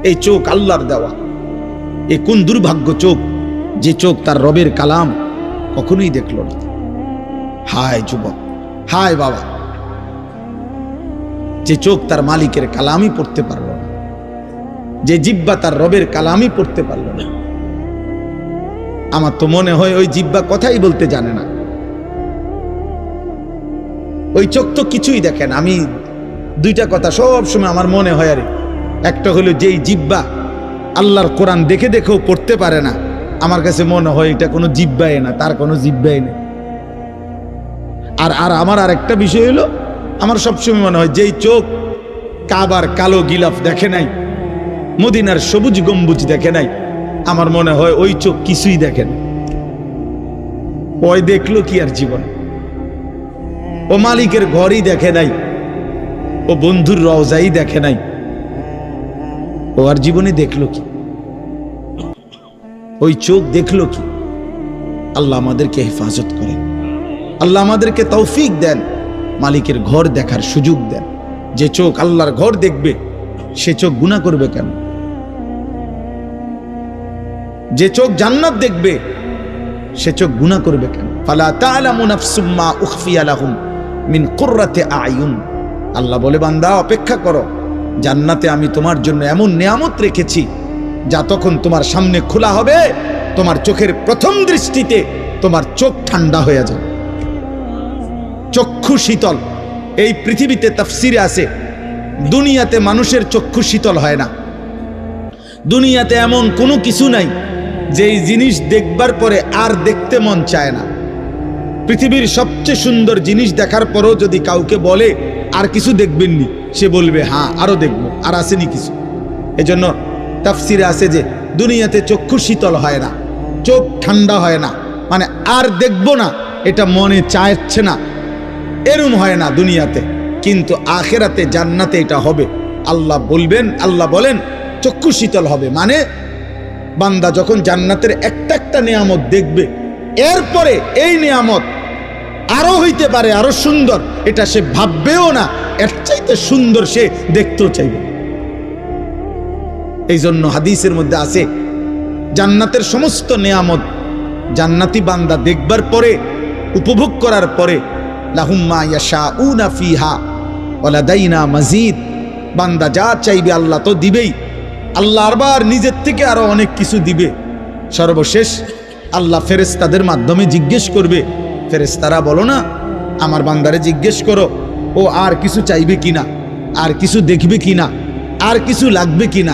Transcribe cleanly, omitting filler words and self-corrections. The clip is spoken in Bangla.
এই চোখ আল্লাহর দেওয়া। এ কোন দুর্ভাগ্য চোখ, যে চোখ তার রবের কালাম কখনোই দেখল না। হায় যুবক, হায় বাবা, যে চোখ তার মালিকের কালামই পড়তে পারল না, যে জিহ্বা তার রবের কালামই পড়তে পারল না। আমার তো মনে হয় ওই জিহ্বা কথাই বলতে জানে না, ওই চোখ তো কিছুই দেখেন। আমি দুইটা কথা সব সময় আমার মনে হয়, আরে একটা হলো যেই জিহ্বা আল্লাহর কোরআন দেখে দেখেও পড়তে পারে না, আমার কাছে মনে হয় এটা কোনো জিহ্বাই না, তার কোনো জিহ্বাই নেই। আর আর আমার আর একটা বিষয় হলো, আমার সবসময় মনে হয় যেই চোখ কাবার কালো গিলাফ দেখে নাই, মদিনার সবুজ গম্বুজ দেখে নাই, আমার মনে হয় ওই চোখ কিছুই দেখে না। ওই দেখলো কি আর জীবন? ও মালিকের ঘরই দেখে নাই, ও বন্ধুর রওজাই দেখে নাই, ও আর জীবনে দেখলো কি? ওই চোখ দেখলো কি? আল্লাহ আমাদেরকে হেফাজত করেন, আল্লাহ আমাদেরকে তৌফিক দেন, মালিকের ঘর দেখার সুযোগ দেন। যে চোখ আল্লাহর ঘর দেখবে সে চোখ গুনাহ করবে কেন? যে চোখ জান্নাত দেখবে সে চোখ গুনাহ করবে কেন? ফালা তা'লামু নাফসুম মা উখফিয়া লাহুম মিন কুররাতি আ'য়ুন। আল্লাহ বলে, বান্দা অপেক্ষা করো, জান্নাতে আমি তোমার জন্য এমন নিয়ামত রেখেছি যা তখন তোমার সামনে খোলা হবে, তোমার চোখের প্রথম দৃষ্টিতে তোমার চোখ ঠান্ডা হয়ে যাবে, চক্ষু শীতল। এই পৃথিবীতে তাফসিরে আছে, দুনিয়াতে মানুষের চক্ষু শীতল হয় না। দুনিয়াতে এমন কোনো কিছু নাই যেই জিনিস দেখবার পরে আর দেখতে মন চায় না। পৃথিবীর সবচেয়ে সুন্দর জিনিস দেখার পরও যদি কাউকে বলে আর কিছু দেখবেননি, সে বলবে হ্যাঁ আরো দেখবো, আর আসেনি কিছু। এজন্য তাফসিরে আছে যে দুনিয়াতে চক্ষু শীতল হয় না, চোখ ঠান্ডা হয় না, মানে আর দেখবো না এটা মনে চাইছে না, এরম হয় না দুনিয়াতে। কিন্তু আখিরাতে জান্নাতে এটা হবে। আল্লাহ বলবেন, আল্লাহ বলেন চক্ষু শীতল হবে, মানে বান্দা যখন জান্নাতের একটা একটা নিয়ামত দেখবে, এরপরে এই নিয়ামত আরো হইতে পারে আরো সুন্দর, এটা সে ভাববেও না, এর চাইতে সুন্দর সে দেখতেও চাইবে। এই জন্য হাদিসের মধ্যে আছে, জান্নাতের সমস্ত নিয়ামত জান্নাতি বান্দা দেখবার পরে, উপভোগ করার পরে, লাহুম মা ইয়াশাউনা ফিহা ওয়া লাদাইনা মাজিদ, বান্দা যা চাইবে আল্লাহ তো দিবেই, আল্লাহ আবার নিজের থেকে আরো অনেক কিছু দিবে। সর্বশেষ আল্লাহ ফেরেশতাদের মাধ্যমে জিজ্ঞেস করবে, ফেরেশতারা বলো না আমার বান্দারে জিজ্ঞেস করো ও আর কিছু চাইবে কিনা, আর কিছু দেখবে কিনা, আর কিছু লাগবে কিনা।